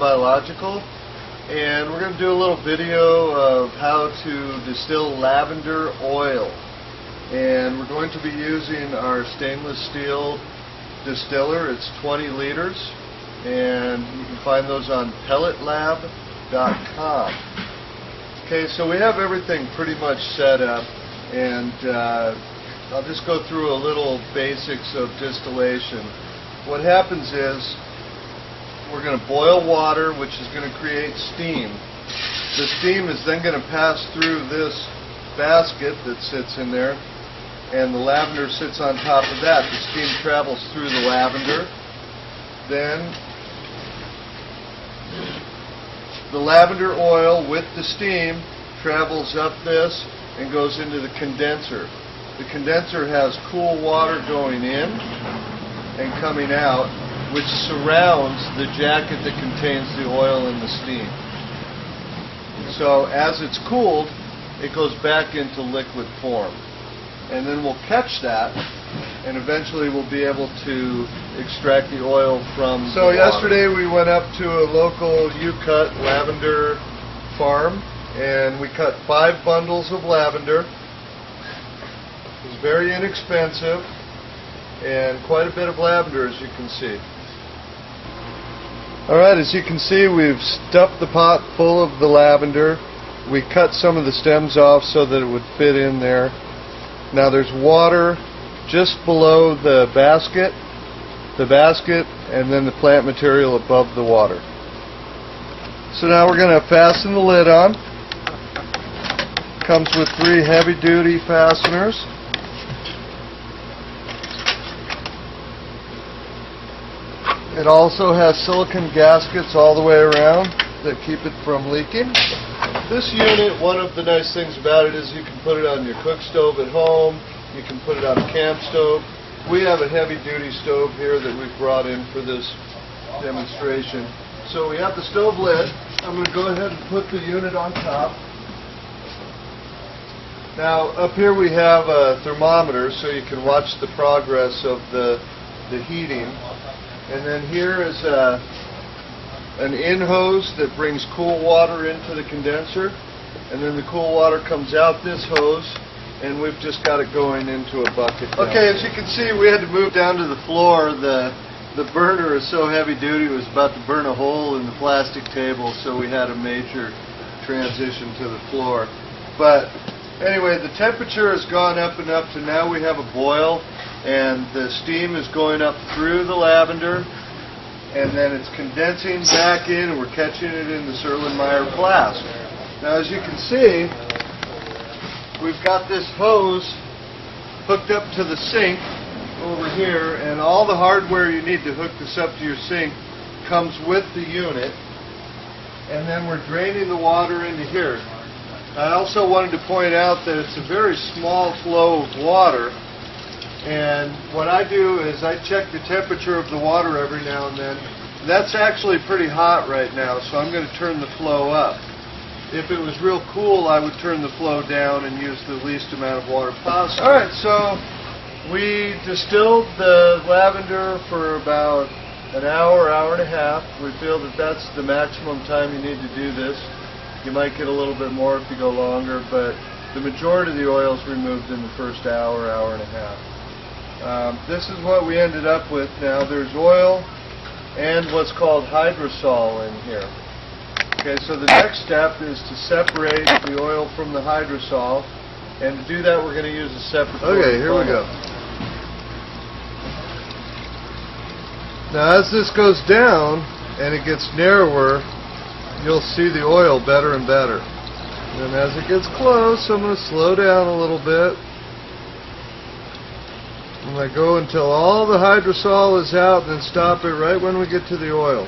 Biological, and we're going to do a little video of how to distill lavender oil. And we're going to be using our stainless steel distiller. It's 20 liters, and you can find those on pelletlab.com. Okay, so we have everything pretty much set up, and I'll just go through a little basics of distillation. What happens is we're going to boil water, which is going to create steam. The steam is then going to pass through this basket that sits in there, and the lavender sits on top of that. The steam travels through the lavender. Then the lavender oil with the steam travels up this and goes into the condenser. The condenser has cool water going in and coming out, which surrounds the jacket that contains the oil and the steam. So as it's cooled, it goes back into liquid form. And then we'll catch that, and eventually we'll be able to extract the oil from the water. Yesterday we went up to a local U-Cut lavender farm, and we cut 5 bundles of lavender. It was very inexpensive, and quite a bit of lavender, as you can see. Alright, as you can see, we've stuffed the pot full of the lavender. We cut some of the stems off so that it would fit in there. Now there's water just below the basket, and then the plant material above the water. So now we're going to fasten the lid on. Comes with 3 heavy-duty fasteners. It also has silicone gaskets all the way around that keep it from leaking. This unit, one of the nice things about it is you can put it on your cook stove at home, you can put it on a camp stove. We have a heavy-duty stove here that we've brought in for this demonstration. So we have the stove lid. I'm going to go ahead and put the unit on top. Now up here we have a thermometer so you can watch the progress of the heating. And then here is an in hose that brings cool water into the condenser, and then the cool water comes out this hose, and we've just got it going into a bucket. Okay, as you can see, we had to move down to the floor. The burner is so heavy duty, it was about to burn a hole in the plastic table, so we had a major transition to the floor. But anyway, the temperature has gone up enough to now we have a boil, and the steam is going up through the lavender, and then it's condensing back in, and we're catching it in the Erlenmeyer flask. Now as you can see, we've got this hose hooked up to the sink over here, and all the hardware you need to hook this up to your sink comes with the unit, and then we're draining the water into here. I also wanted to point out that it's a very small flow of water, and what I do is I check the temperature of the water every now and then. That's actually pretty hot right now, so I'm going to turn the flow up. If it was real cool, I would turn the flow down and use the least amount of water possible. Alright, so we distilled the lavender for about an hour, hour and a half. We feel that that's the maximum time you need to do this. You might get a little bit more if you go longer, but the majority of the oil is removed in the first hour, hour and a half. This is what we ended up with now. There's oil and what's called hydrosol in here. Okay, so the next step is to separate the oil from the hydrosol, and to do that we're going to use a separate. Okay, here we go. Now as this goes down and it gets narrower, you'll see the oil better and better. And as it gets close, I'm going to slow down a little bit. I'm going to go until all the hydrosol is out, and then stop it right when we get to the oil.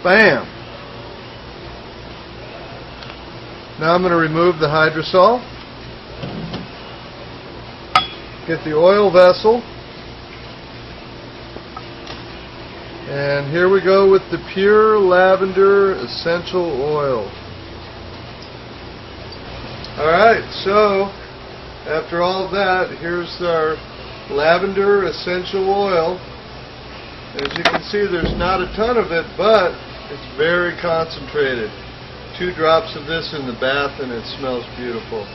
Bam! Now I'm going to remove the hydrosol, get the oil vessel, and here we go with the pure lavender essential oil. Alright, so after all of that, here's our lavender essential oil. As you can see, there's not a ton of it, but it's very concentrated. 2 drops of this in the bath and it smells beautiful.